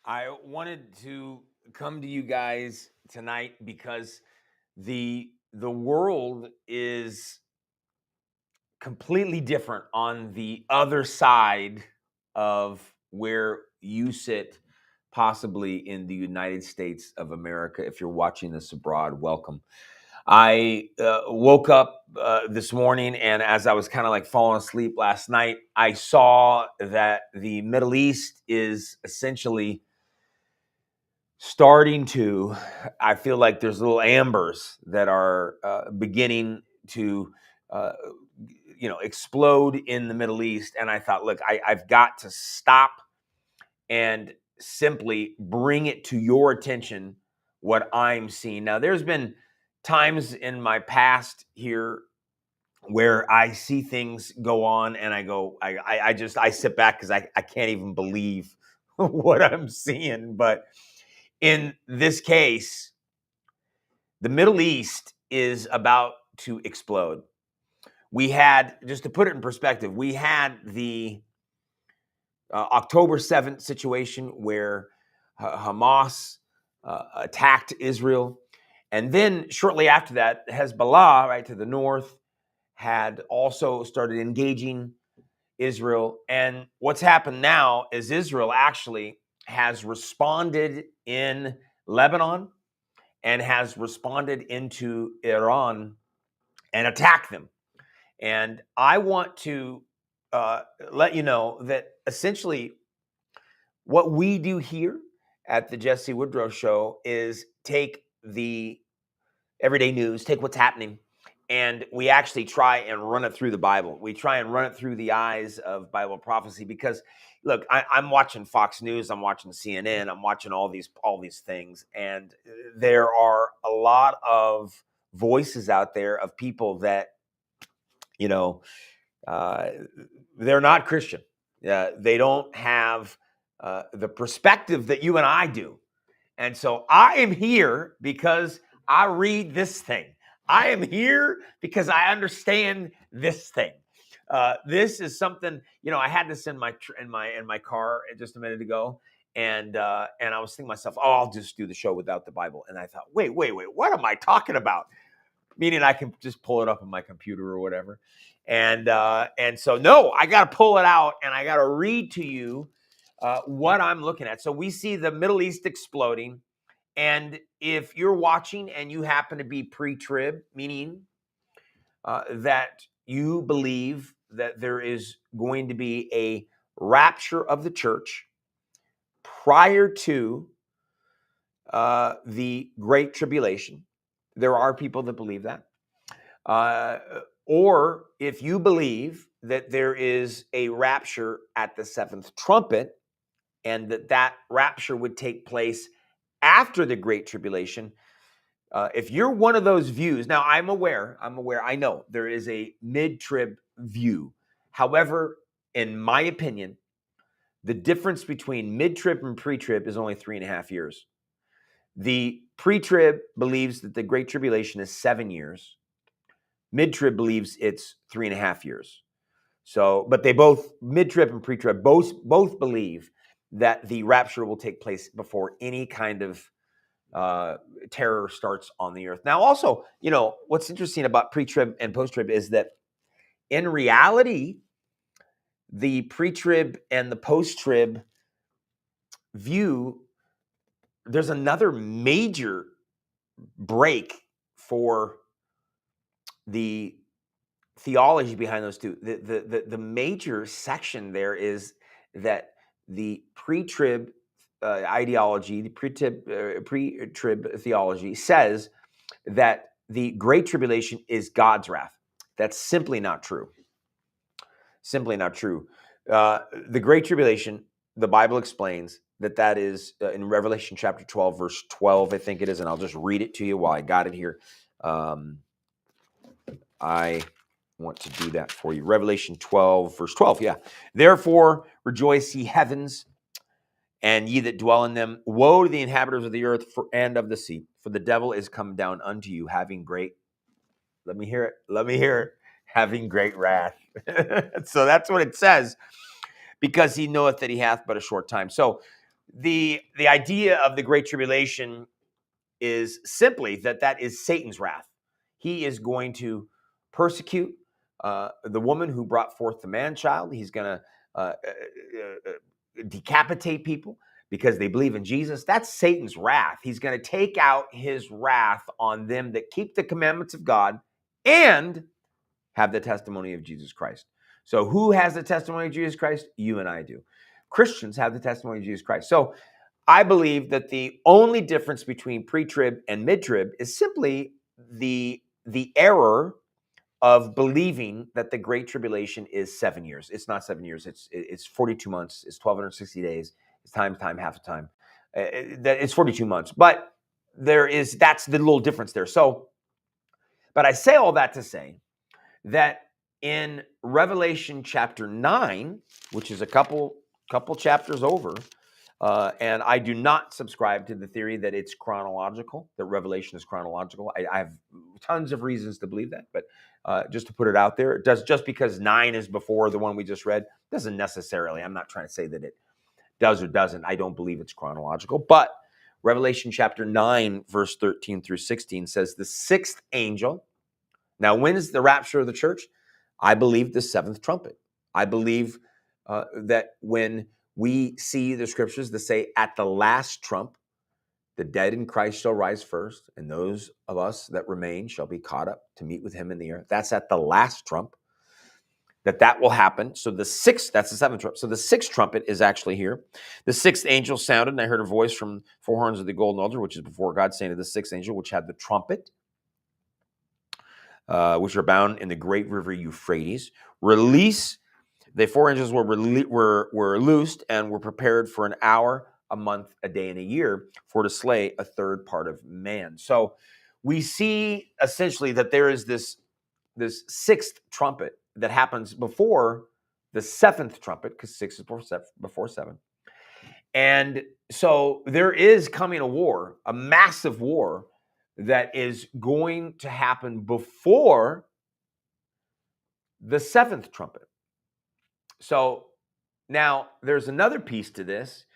I wanted to come to you guys tonight because the world is completely different on the other side of where you sit, possibly in the United States of America. If you're watching this abroad, welcome. I woke up this morning, and as I was kind of like falling asleep last night, I saw that the Middle East is essentially starting to, I feel like there's little ambers that are beginning to uh, explode in the Middle East. And I thought, look, I've got to stop and simply bring it to your attention what I'm seeing. Now, there's been times in my past here where I see things go on and I go, I sit back because I can't even believe what I'm seeing. But in this case, the Middle East is about to explode. We had, just to put it in perspective, we had the October 7th situation where Hamas attacked Israel. And then shortly after that, Hezbollah, right to the north, had also started engaging Israel. And what's happened now is Israel actually has responded in Lebanon and has responded into Iran and attacked them. And I want to let you know that essentially what we do here at the Jesse Woodrow Show is take the everyday news, take what's happening, and we actually try and run it through the Bible. We try and run it through the eyes of Bible prophecy because, look, I'm watching Fox News, I'm watching CNN, I'm watching all these things, and there are a lot of voices out there of people that, you know, uh, they're not Christian. They don't have the perspective that you and I do. And so I am here because I read this thing. I am here because I understand this thing. This is something, I had this in my car just a minute ago, and I was thinking to myself, oh, I'll just do the show without the Bible. And I thought, wait, what am I talking about? Meaning I can just pull it up on my computer or whatever. And so no, I got to pull it out and I got to read to you what I'm looking at. So we see the Middle East exploding. And if you're watching and you happen to be pre-trib, meaning that you believe that there is going to be a rapture of the church prior to the Great Tribulation, there are people that believe that. Or if you believe that there is a rapture at the seventh trumpet and that rapture would take place after the Great Tribulation, if you're one of those views, now I'm aware, I know there is a mid-trib view. However, in my opinion, the difference between mid-trib and pre-trib is only 3.5 years. The pre-trib believes that the Great Tribulation is 7 years. Mid-trib believes it's 3.5 years. So, but they both, mid-trib and pre-trib, both believe that the rapture will take place before any kind of terror starts on the earth. Now, also, what's interesting about pre-trib and post-trib is that in reality, the pre-trib and the post-trib view, there's another major break for the theology behind those two. The major section there is that the pre-trib ideology, the pre-trib theology says that the Great Tribulation is God's wrath. That's simply not true. Simply not true. The Great Tribulation, the Bible explains that is in Revelation chapter 12, verse 12, I think it is, and I'll just read it to you while I got it here. I want to do that for you. Revelation 12, verse 12, yeah. Therefore, rejoice, ye heavens, and ye that dwell in them. Woe to the inhabitants of the earth and of the sea, for the devil is come down unto you, having great, let me hear it, having great wrath. So that's what it says, because he knoweth that he hath but a short time. So The idea of the Great Tribulation is simply that is Satan's wrath. He is going to persecute the woman who brought forth the man child. He's going to decapitate people because they believe in Jesus. That's Satan's wrath. He's going to take out his wrath on them that keep the commandments of God and have the testimony of Jesus Christ. So who has the testimony of Jesus Christ? You and I do. Christians have the testimony of Jesus Christ. So I believe that the only difference between pre-trib and mid-trib is simply the error of believing that the Great Tribulation is 7 years. It's not 7 years. It's 42 months. It's 1,260 days. It's time, half a time. It's 42 months. But that's the little difference there. So, but I say all that to say that in Revelation chapter 9, which is a couple chapters over, and I do not subscribe to the theory that it's chronological, that Revelation is chronological. I have tons of reasons to believe that, but just to put it out there, just because 9 is before the one we just read, doesn't necessarily, I'm not trying to say that it does or doesn't. I don't believe it's chronological, but Revelation chapter 9, verse 13 through 16 says the sixth angel. Now, when is the rapture of the church? I believe the seventh trumpet. I believe that when we see the scriptures that say at the last trump, the dead in Christ shall rise first, and those of us that remain shall be caught up to meet with him in the air. That's at the last trump that will happen. So that's the seventh trumpet. So the sixth trumpet is actually here. The sixth angel sounded, and I heard a voice from four horns of the golden altar, which is before God, saying to the sixth angel, which had the trumpet, which are bound in the great river Euphrates, release. The four angels were loosed and were prepared for an hour, a month, a day, and a year for to slay a third part of man. So we see essentially that there is this sixth trumpet that happens before the seventh trumpet, because 6 is before 7. And so there is coming a war, a massive war that is going to happen before the seventh trumpet. So now there's another piece to this.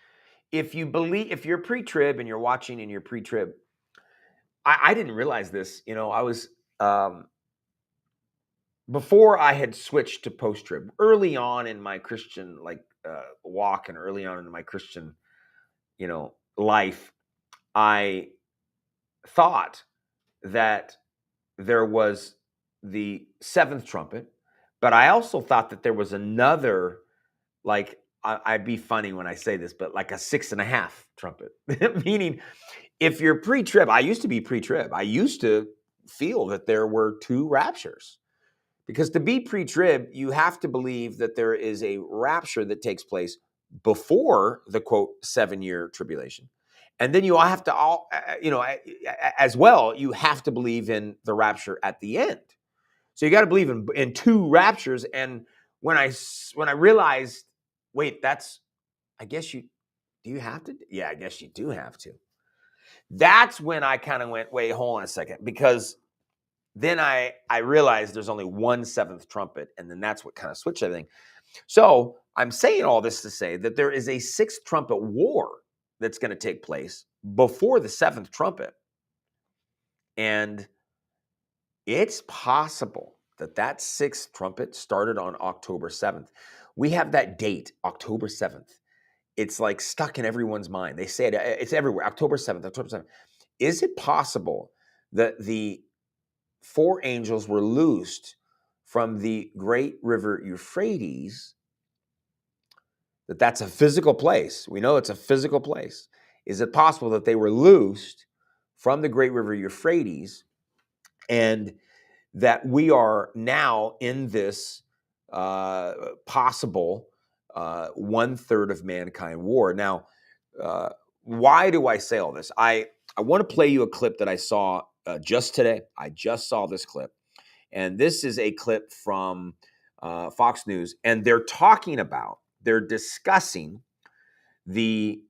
If you're pre-trib and you're watching and you're pre-trib, I didn't realize this. I was before I had switched to post-trib, early on in my Christian walk and early on in my Christian life, I thought that there was the seventh trumpet, but I also thought that there was another, I'd be funny when I say this, but like a 6.5 trumpet, meaning if you're pre-trib, I used to be pre-trib. I used to feel that there were 2 raptures, because to be pre-trib, you have to believe that there is a rapture that takes place before the quote 7-year tribulation. And then you all have to as well, you have to believe in the rapture at the end. So you got to believe in 2 raptures. And when I realized, wait, I guess do you have to? Yeah, I guess you do have to. That's when I kind of went, wait, hold on a second, because then I realized there's only 1 seventh trumpet, and then that's what kind of switched everything. So I'm saying all this to say that there is a 6th trumpet war that's going to take place before the 7th trumpet. And it's possible that 6th trumpet started on October 7th. We have that date, October 7th. It's like stuck in everyone's mind. They say it's everywhere, October 7th, October 7th. Is it possible that the 4 angels were loosed from the great river Euphrates, that's a physical place? We know it's a physical place. Is it possible that they were loosed from the great river Euphrates, and that we are now in this possible 1/3 of mankind war? Now, why do I say all this? I want to play you a clip that I saw just today. I just saw this clip. And this is a clip from Fox News. And they're discussing the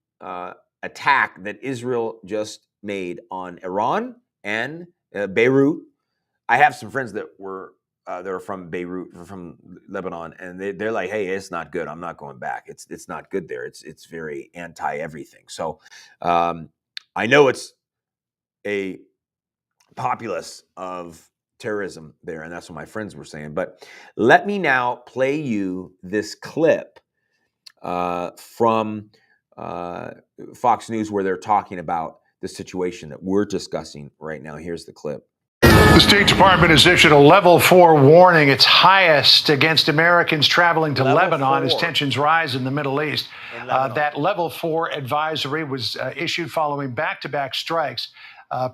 attack that Israel just made on Iran and Beirut. I have some friends that were they're from Beirut, from Lebanon, and they're like, "Hey, it's not good. I'm not going back. It's not good there. It's very anti everything." So I know it's a populace of terrorism there, and that's what my friends were saying. But let me now play you this clip from Fox News where they're talking about the situation that we're discussing right now. Here's the clip. The State Department has issued a level 4 warning, its highest against Americans traveling to Lebanon as tensions rise in the Middle East. That level 4 advisory was issued following back-to-back strikes,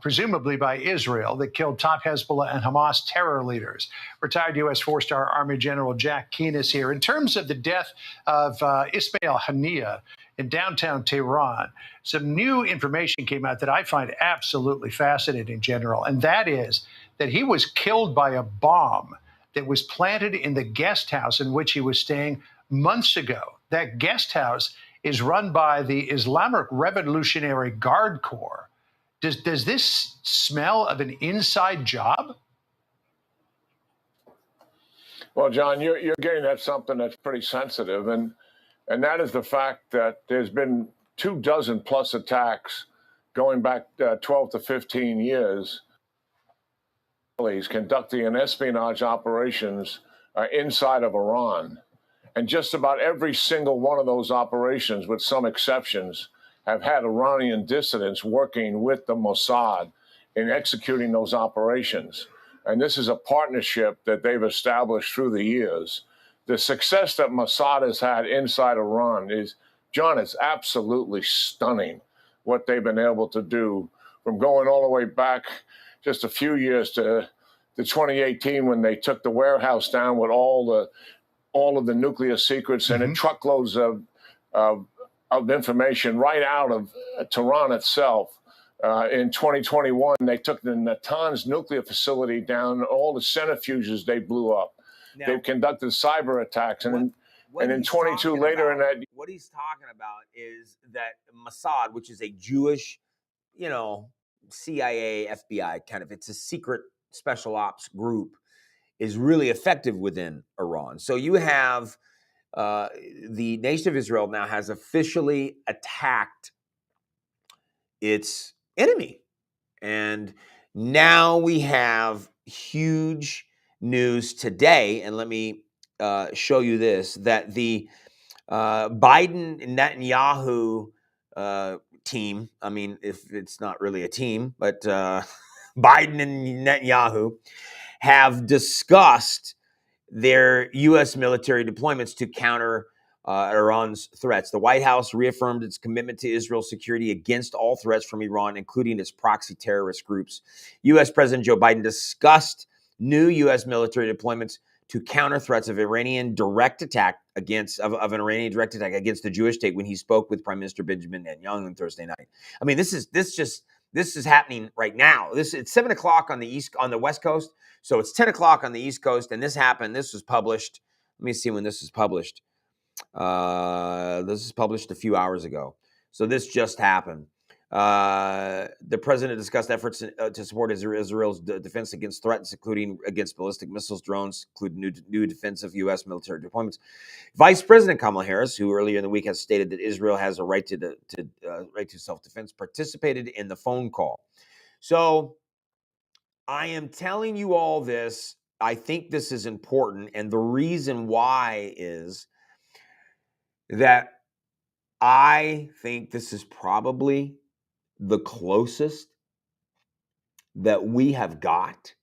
presumably by Israel, that killed top Hezbollah and Hamas terror leaders. Retired U.S. four-star Army General Jack Keane is here. In terms of the death of Ismail Haniyeh in downtown Tehran, some new information came out that I find absolutely fascinating, General, and that is that he was killed by a bomb that was planted in the guest house in which he was staying months ago. That guest house is run by the Islamic Revolutionary Guard Corps. Does this smell of an inside job? Well, John, you're getting at something that's pretty sensitive, and that is the fact that there's been 24 plus attacks going back 12 to 15 years. Conducting espionage operations inside of Iran. And just about every single one of those operations, with some exceptions, have had Iranian dissidents working with the Mossad in executing those operations. And this is a partnership that they've established through the years. The success that Mossad has had inside Iran is, John, it's absolutely stunning what they've been able to do, from going all the way back just a few years to 2018, when they took the warehouse down with all of the nuclear secrets and truckloads of information right out of Tehran itself. In 2021, they took the Natanz nuclear facility down, all the centrifuges they blew up. Now, they've conducted cyber attacks, and in 22 later in that. What he's talking about is that Mossad, which is a Jewish, CIA, FBI kind of, it's a secret special ops group, is really effective within Iran. So you have the nation of Israel now has officially attacked its enemy. And now we have huge news today. And let me show you this, that the Biden Netanyahu team, I mean, if it's not really a team, but Biden and Netanyahu have discussed their U.S. military deployments to counter Iran's threats. The White House reaffirmed its commitment to Israel's security against all threats from Iran, including its proxy terrorist groups. U.S. President Joe Biden discussed new U.S. military deployments to counter threats of Iranian direct attack against the Jewish state when he spoke with Prime Minister Benjamin Netanyahu on Thursday night. I mean, this is happening right now. It's 7:00 on the West Coast, so it's 10:00 on the East Coast, and this happened. This was published. Let me see when this was published. This is published a few hours ago, so this just happened. The president discussed efforts to support Israel's defense against threats, including against ballistic missiles, drones, including new defensive U.S. military deployments. Vice President Kamala Harris, who earlier in the week has stated that Israel has a right to self-defense, participated in the phone call. So I am telling you all this. I think this is important, and the reason why is that I think this is probably the closest that we have got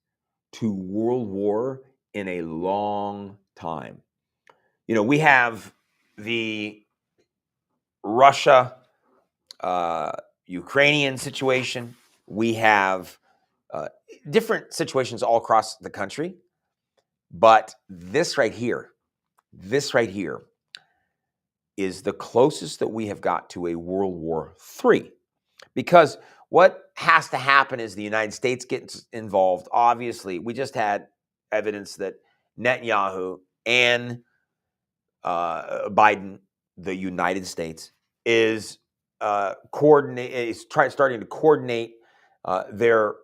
to World War in a long time. We have the Russia, Ukrainian situation. We have different situations all across the country. But this right here is the closest that we have got to a World War III. Because what has to happen is the United States gets involved. Obviously, we just had evidence that Netanyahu and Biden, the United States, is starting to coordinate their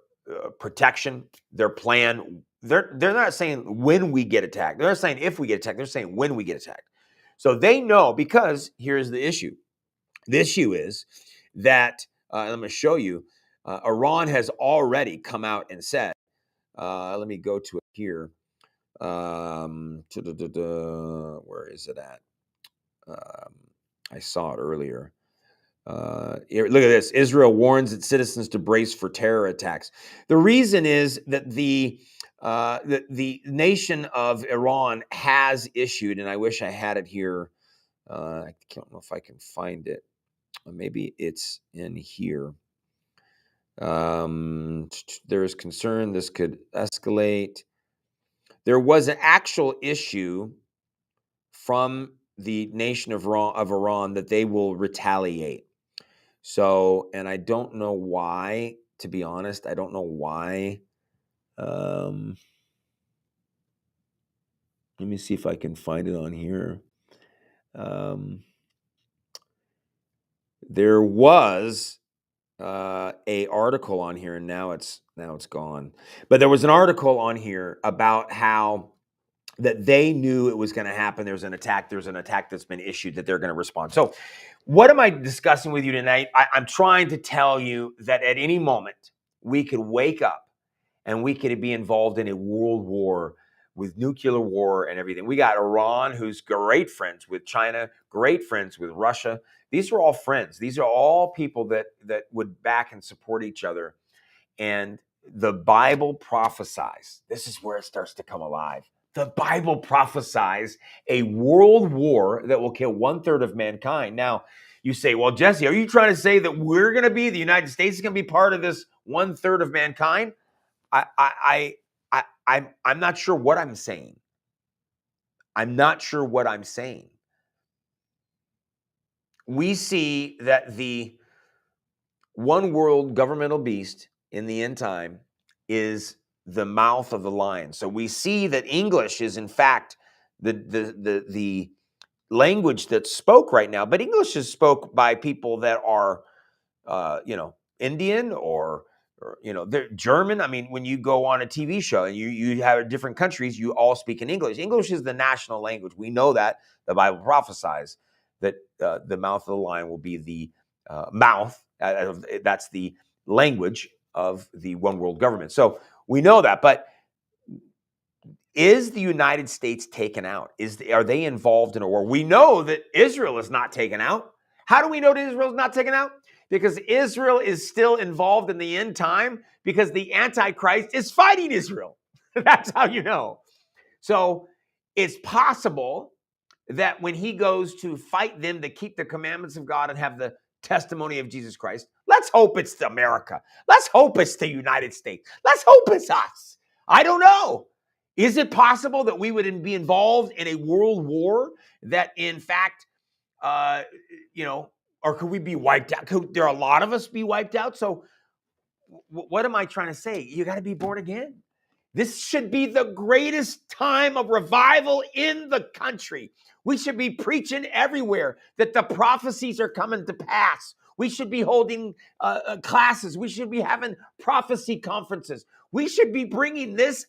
protection, their plan They're not saying when we get attacked. They're not saying if we get attacked. They're saying when we get attacked. So they know, because here's the issue. The issue is that, I'm going to show you, Iran has already come out and said, let me go to it here. Where is it at? I saw it earlier. Look at this. Israel warns its citizens to brace for terror attacks. The reason is that the nation of Iran has issued, and I wish I had it here. I don't know if I can find it. Maybe it's in here. There is concern this could escalate. There was an actual issue from the nation of Iran that they will retaliate. So, and I don't know why, to be honest, I don't know why. Let me see if I can find it on here. There was a article on here, and now it's gone. But there was an article on here about how that they knew it was going to happen. There's an attack that's been issued that they're going to respond. So what am I discussing with you tonight? I'm trying to tell you that at any moment we could wake up and we could be involved in a world war with nuclear war and everything. We got Iran, who's great friends with China, great friends with Russia. These are all friends. These are all people that would back and support each other. And the Bible prophesies. This is where it starts to come alive. The Bible prophesies a world war that will kill 1/3 of mankind. Now, you say, well, Jesse, are you trying to say that we're going to be, the United States is going to be part of this 1/3 of mankind? I'm not sure what I'm saying. I'm not sure what I'm saying. We see that the one world governmental beast in the end time is the mouth of the lion. So we see that English is in fact the language that's spoke right now, but English is spoke by people that are Indian or they're German. I mean, when you go on a TV show and you have different countries, you all speak in English. English is the national language. We know that. The Bible prophesies that the mouth of the lion will be the mouth. That's the language of the one world government. So we know that. But is the United States taken out? Are they involved in a war? We know that Israel is not taken out. How do we know that Israel is not taken out? Because Israel is still involved in the end time because the Antichrist is fighting Israel. That's how you know. So it's possible that when he goes to fight them to keep the commandments of God and have the testimony of Jesus Christ, let's hope it's America. Let's hope it's the United States. Let's hope it's us. I don't know. Is it possible that we would be involved in a world war that, in fact, or could we be wiped out? Could there a lot of us be wiped out? So what am I trying to say? You got to be born again. This should be the greatest time of revival in the country. We should be preaching everywhere that the prophecies are coming to pass. We should be holding classes. We should be having prophecy conferences. We should be bringing this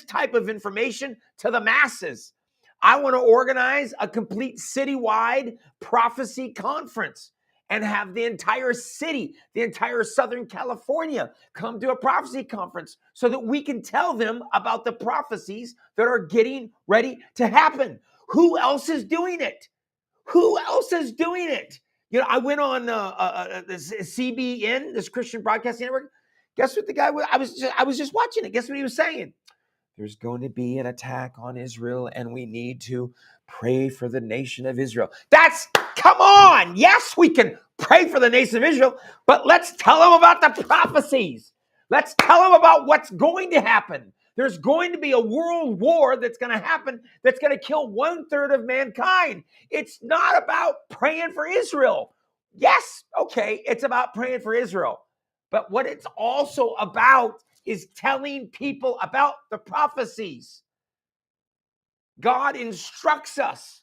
type of information to the masses. I want to organize a complete citywide prophecy conference and have the entire city, the entire Southern California come to a prophecy conference so that we can tell them about the prophecies that are getting ready to happen. Who else is doing it? Who else is doing it? I went on this CBN, this Christian Broadcasting Network. Guess what the guy was? I was just watching it. Guess what he was saying? There's going to be an attack on Israel, and we need to pray for the nation of Israel. Come on. Yes, we can pray for the nation of Israel, but let's tell them about the prophecies. Let's tell them about what's going to happen. There's going to be a world war that's going to happen that's going to kill 1/3 of mankind. It's not about praying for Israel. Yes, okay, it's about praying for Israel. But what it's also about is telling people about the prophecies. God instructs us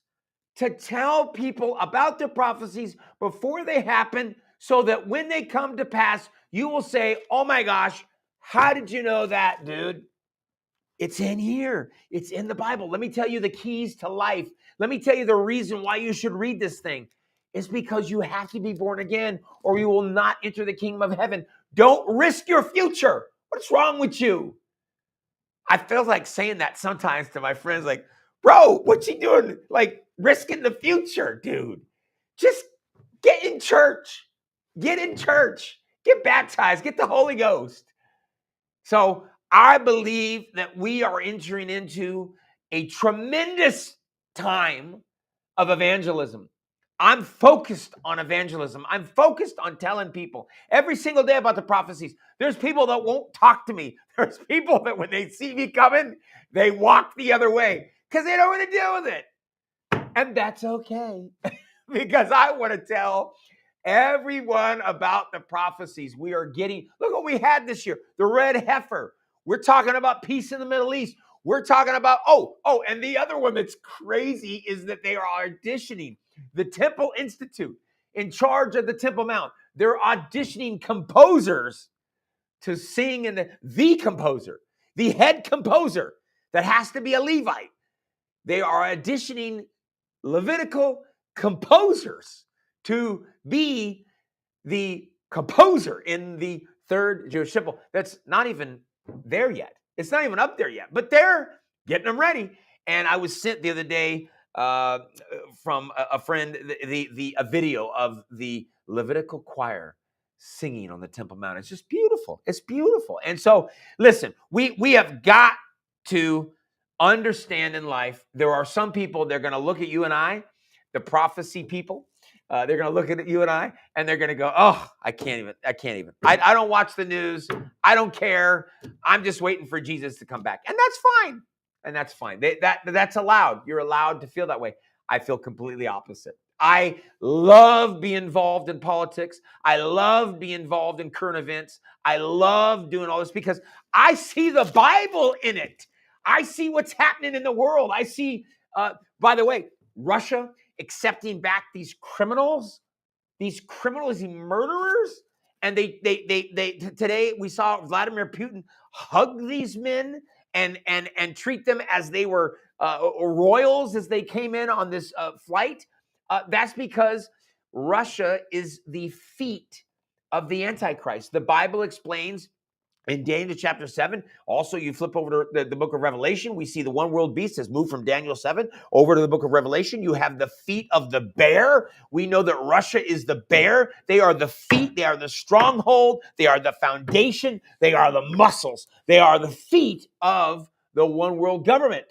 to tell people about the prophecies before they happen so that when they come to pass, you will say, oh my gosh, how did you know that, dude? It's in here. It's in the Bible. Let me tell you the keys to life. Let me tell you the reason why you should read this thing. It's because you have to be born again or you will not enter the kingdom of heaven. Don't risk your future. What's wrong with you? I feel like saying that sometimes to my friends, like, bro, what you doing? Like risking the future, dude. Just get in church. Get in church. Get baptized. Get the Holy Ghost. So I believe that we are entering into a tremendous time of evangelism. I'm focused on evangelism. I'm focused on telling people every single day about the prophecies. There's people that won't talk to me. There's people that when they see me coming, they walk the other way because they don't want to deal with it. And that's okay because I want to tell everyone about the prophecies we are getting. Look what we had this year, the red heifer. We're talking about peace in the Middle East. We're talking about, and the other one that's crazy is that they are auditioning the Temple Institute in charge of the Temple Mount. They're auditioning composers to sing in the composer, the head composer that has to be a Levite. They are auditioning Levitical composers to be the composer in the third Jewish temple. That's not even there yet. It's not even up there yet, but they're getting them ready. And I was sent the other day from a friend a video of the Levitical choir singing on the Temple Mount. It's just beautiful. It's beautiful. And so, listen, we have got to understand in life, there are some people, they're going to look at you and I, the prophecy people. They're going to look at you and I, and they're going to go, oh, I can't even. I don't watch the news. I don't care. I'm just waiting for Jesus to come back. And that's fine. And that's fine. That's allowed. You're allowed to feel that way. I feel completely opposite. I love being involved in politics. I love being involved in current events. I love doing all this because I see the Bible in it. I see what's happening in the world. I see, by the way, Russia accepting back these criminals, these murderers. And they today we saw Vladimir Putin hug these men and treat them as they were royals as they came in on this flight. That's because Russia is the feet of the Antichrist. The Bible explains in Daniel chapter 7, also you flip over to the book of Revelation, we see the one world beast has moved from Daniel 7 over to the book of Revelation. You have the feet of the bear. We know that Russia is the bear. They are the feet. They are the stronghold. They are the foundation. They are the muscles. They are the feet of the one world government.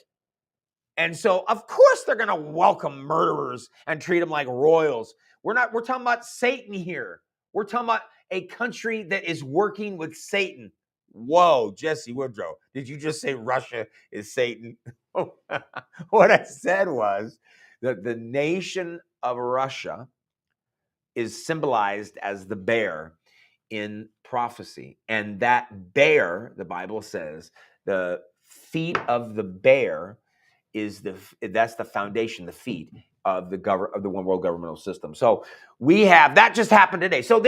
And so, of course, they're going to welcome murderers and treat them like royals. We're talking about Satan here. We're talking about a country that is working with Satan. Whoa, Jesse Woodrow, did you just say Russia is Satan? What I said was that the nation of Russia is symbolized as the bear in prophecy. And that bear, the Bible says, the feet of the bear that's the foundation, the feet of the one world governmental system. So we have that just happened today. So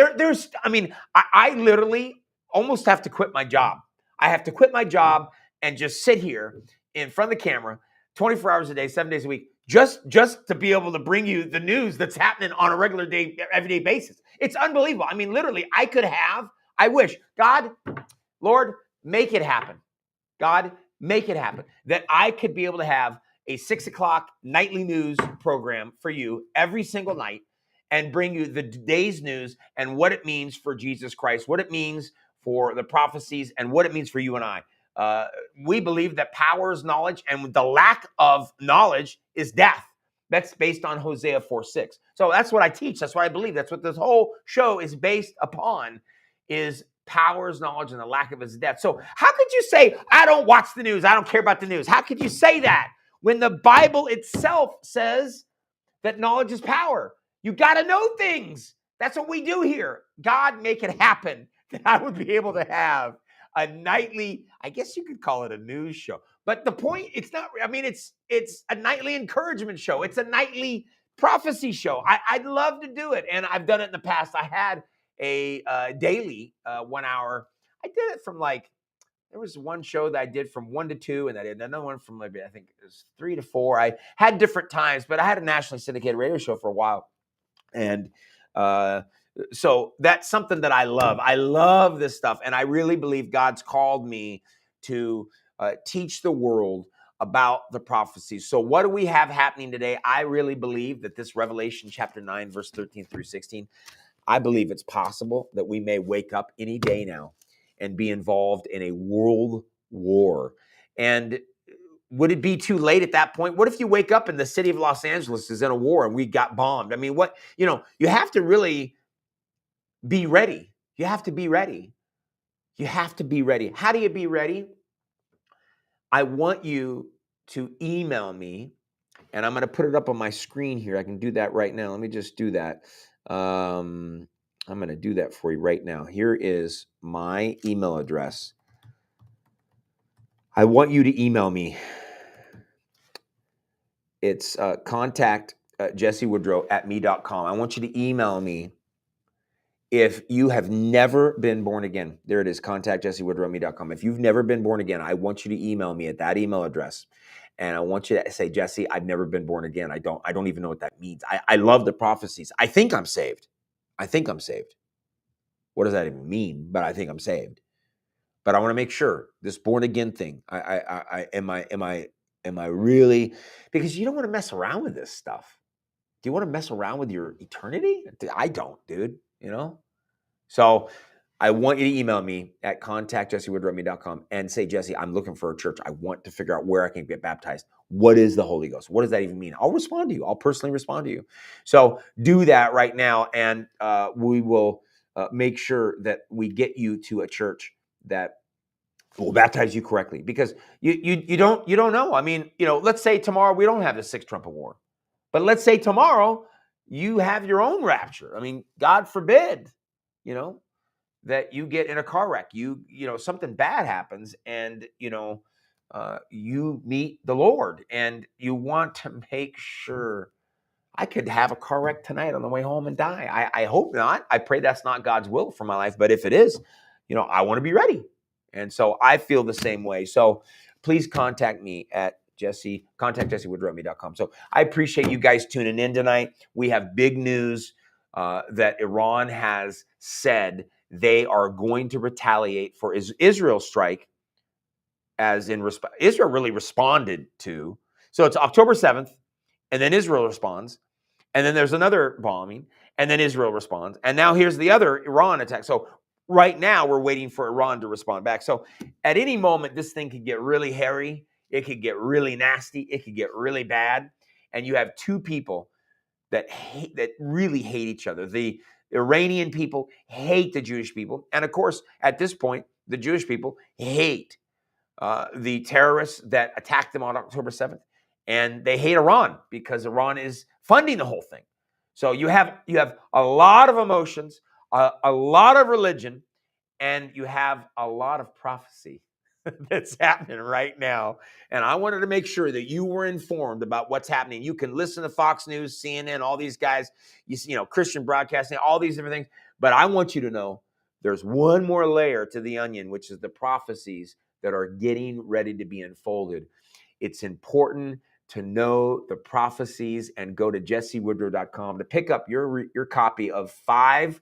I literally almost have to quit my job. I have to quit my job and just sit here in front of the camera 24 hours a day, 7 days a week, just to be able to bring you the news that's happening on a regular day, everyday basis. It's unbelievable. I mean, literally, I wish, God, Lord, make it happen. God, make it happen. That I could be able to have a 6 o'clock nightly news program for you every single night and bring you the day's news and what it means for Jesus Christ, what it means for the prophecies, and what it means for you and I. We believe that power is knowledge, and the lack of knowledge is death. That's based on Hosea 4:6. So that's what I teach. That's what I believe. That's what this whole show is based upon, is power is knowledge and the lack of it is death. So how could you say, I don't watch the news, I don't care about the news? How could you say that when the Bible itself says that knowledge is power? You got to know things. That's what we do here. God, make it happen that I would be able to have a nightly, I guess you could call it a news show. But the point, it's not, I mean, it's a nightly encouragement show. It's a nightly prophecy show. I'd love to do it. And I've done it in the past. I had a daily 1 hour. I did it from there was one show that I did from 1 to 2, and I did another one from maybe, I think it was 3 to 4. I had different times, but I had a nationally syndicated radio show for a while. And so that's something that I love. I love this stuff. And I really believe God's called me to teach the world about the prophecies. So what do we have happening today? I really believe that this Revelation chapter 9, verse 13 through 16, I believe it's possible that we may wake up any day now and be involved in a world war. And would it be too late at that point? What if you wake up and the city of Los Angeles is in a war and we got bombed? I mean, you have to really be ready. You have to be ready. You have to be ready. How do you be ready? I want you to email me, and I'm going to put it up on my screen here. I can do that right now. Let me just do that. I'm going to do that for you right now. Here is my email address. I want you to email me. It's contact jessewoodrow@me.com. I want you to email me if you have never been born again. There it is, contact jessewoodrow@me.com. If you've never been born again, I want you to email me at that email address. And I want you to say, Jesse, I've never been born again. I don't even know what that means. I love the prophecies. I think I'm saved. I think I'm saved. What does that even mean? But I think I'm saved. But I want to make sure this born again thing. Am I really? Because you don't want to mess around with this stuff. Do you want to mess around with your eternity? I don't, dude. So I want you to email me at contact@jessewoodrow@me.com and say, Jesse, I'm looking for a church. I want to figure out where I can get baptized. What is the Holy Ghost? What does that even mean? I'll respond to you. I'll personally respond to you. So do that right now, and we will make sure that we get you to a church that will baptize you correctly, because you don't know. I mean, let's say tomorrow we don't have the sixth trumpet war, but let's say tomorrow you have your own rapture. I mean, God forbid, that you get in a car wreck, something bad happens, and you meet the Lord, and you want to make sure. I could have a car wreck tonight on the way home and die. I hope not. I pray that's not God's will for my life. But if it is, I want to be ready. And so I feel the same way. So please contact me at contact jessewoodrow@me.com. So I appreciate you guys tuning in tonight. We have big news that Iran has said they are going to retaliate for Israel's strike, as in Israel really responded to. So it's October 7th, and then Israel responds. And then there's another bombing, and then Israel responds. And now here's the other Iran attack. So right now we're waiting for Iran to respond back. So at any moment, this thing could get really hairy. It could get really nasty. It could get really bad. And you have two people that really hate each other. The Iranian people hate the Jewish people. And of course, at this point, the Jewish people hate the terrorists that attacked them on October 7th. And they hate Iran because Iran is funding the whole thing. So you have a lot of emotions, a lot of religion, and you have a lot of prophecy that's happening right now. And I wanted to make sure that you were informed about what's happening. You can listen to Fox News, CNN, all these guys, Christian broadcasting, all these different things. But I want you to know there's one more layer to the onion, which is the prophecies that are getting ready to be unfolded. It's important to know the prophecies, and go to jessewoodrow.com to pick up your copy of 5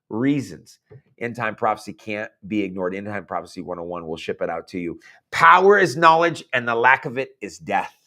reasons end time prophecy can't be ignored. End time prophecy 101 will ship it out to you. Power is knowledge, and the lack of it is death.